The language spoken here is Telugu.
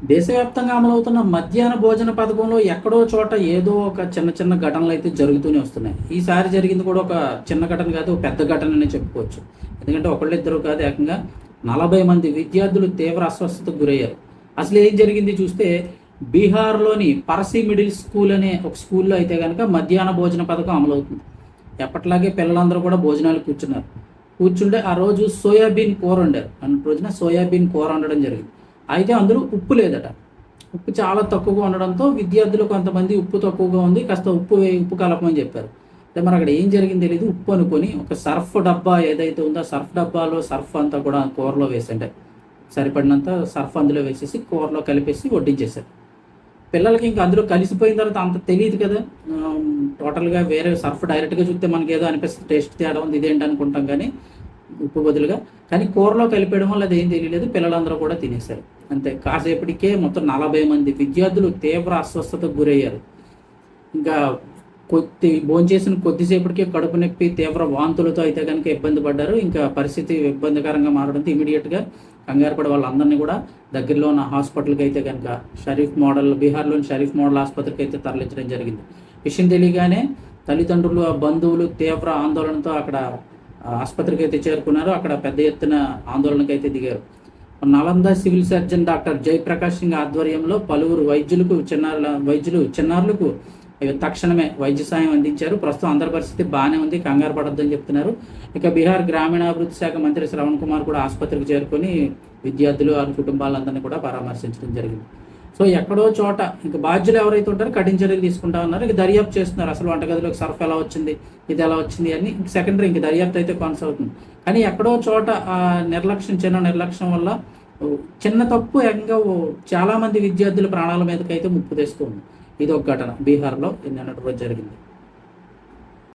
దేశవ్యాప్తంగా అమలవుతున్న మధ్యాహ్న భోజన పథకంలో ఎక్కడో చోట ఏదో ఒక చిన్న చిన్న ఘటనలు అయితే జరుగుతూనే వస్తున్నాయి. ఈసారి జరిగింది కూడా ఒక చిన్న ఘటన కాదు, ఒక పెద్ద ఘటననే చెప్పుకోవచ్చు. ఎందుకంటే ఒకళ్ళిద్దరు కాదు, ఏకంగా 40 మంది విద్యార్థులు తీవ్ర అస్వస్థతకు గురయ్యారు. అసలు ఏం జరిగింది చూస్తే, బీహార్లోని పరసి మిడిల్ స్కూల్ అనే ఒక స్కూల్లో అయితే కనుక మధ్యాహ్న భోజన పథకం అమలవుతుంది. ఎప్పట్లాగే పిల్లలందరూ కూడా భోజనాలు కూర్చున్నారు. కూర్చుంటే ఆ రోజు సోయాబీన్ కూర వండారు. అన్న రోజున సోయాబీన్ కూర వండడం జరిగింది. అయితే అందులో ఉప్పు లేదట. ఉప్పు చాలా తక్కువగా ఉండడంతో విద్యార్థులు కొంతమంది ఉప్పు తక్కువగా ఉంది, కాస్త ఉప్పు కలపమని చెప్పారు. అయితే మరి అక్కడ ఏం జరిగింది తెలియదు. ఉప్పు అనుకొని ఒక సర్ఫ్ డబ్బా ఏదైతే ఉందో ఆ సర్ఫ్ డబ్బాలో సర్ఫ్ అంతా కూడా కూరలో వేసంటే సరిపడినంత సర్ఫ్ అందులో వేసేసి కూరలో కలిపేసి వడ్డించేశారు. పిల్లలకి ఇంకా అందులో కలిసిపోయిన తర్వాత అంత తెలియదు కదా. టోటల్గా వేరే సర్ఫ్ డైరెక్ట్గా చూస్తే మనకి ఏదో అనిపిస్తుంది, టేస్ట్ తేడా ఉంది ఇదేంటి అనుకుంటాం, కానీ ఉప్పు బదులుగా. కానీ కూరలో కలిపేయడం వల్ల అది ఏం తెలియలేదు, పిల్లలందరూ కూడా తినేశారు. అంతే, కాసేపటికే మొత్తం 40 మంది విద్యార్థులు తీవ్ర అస్వస్థతకు గురయ్యారు. ఇంకా భోంచేసిన కొద్దిసేపటికే కడుపు నొప్పి, తీవ్ర వాంతులతో అయితే కనుక ఇబ్బంది పడ్డారు. ఇంకా పరిస్థితి ఇబ్బందికరంగా మారడంతో ఇమీడియట్గా కంగారు పడి వాళ్ళందరినీ కూడా దగ్గరలో ఉన్న హాస్పిటల్కి అయితే కనుక బీహార్లోని షరీఫ్ మోడల్ ఆసుపత్రికి అయితే తరలించడం జరిగింది. విషయం తెలియగానే తల్లిదండ్రులు, బంధువులు తీవ్ర ఆందోళనతో అక్కడ ఆసుపత్రికి అయితే చేరుకున్నారు. అక్కడ పెద్ద ఎత్తున ఆందోళనకు అయితే దిగారు. Nalanda civil surgeon doctor Jayaprakash Singh ఆధ్వర్యంలో పలువురు వైద్యులు చిన్నారులకు తక్షణమే వైద్య సాయం అందించారు. ప్రస్తుతం అందరి పరిస్థితి బాగానే ఉంది, కంగారు పడొద్దని చెప్తున్నారు. ఇక బీహార్ గ్రామీణాభివృద్ధి శాఖ మంత్రి శ్రవణ్ కుమార్ కూడా ఆసుపత్రికి చేరుకొని విద్యార్థులు వారి కుటుంబాలందరినీ కూడా పరామర్శించడం జరిగింది. సో ఎక్కడో చోట ఇంకా బాధ్యులు ఎవరైతే ఉంటారో కఠిన చర్యలు తీసుకుంటా ఉన్నారు. ఇక దర్యాప్తు చేస్తున్నారు, అసలు వంటగదిలోకి సర్ఫ్ ఎలా వచ్చింది, ఇది ఎలా వచ్చింది అని సెకండరీ ఇంక దర్యాప్తు అయితే కొనసాగుతుంది. కానీ ఎక్కడో చోట చిన్న నిర్లక్ష్యం వల్ల చిన్న తప్పు ఏకంగా చాలామంది విద్యార్థుల ప్రాణాల మీదకైతే ముప్పు తెస్తుంది. ఇది ఒక ఘటన బీహార్లో నిన్నటి రోజు జరిగింది.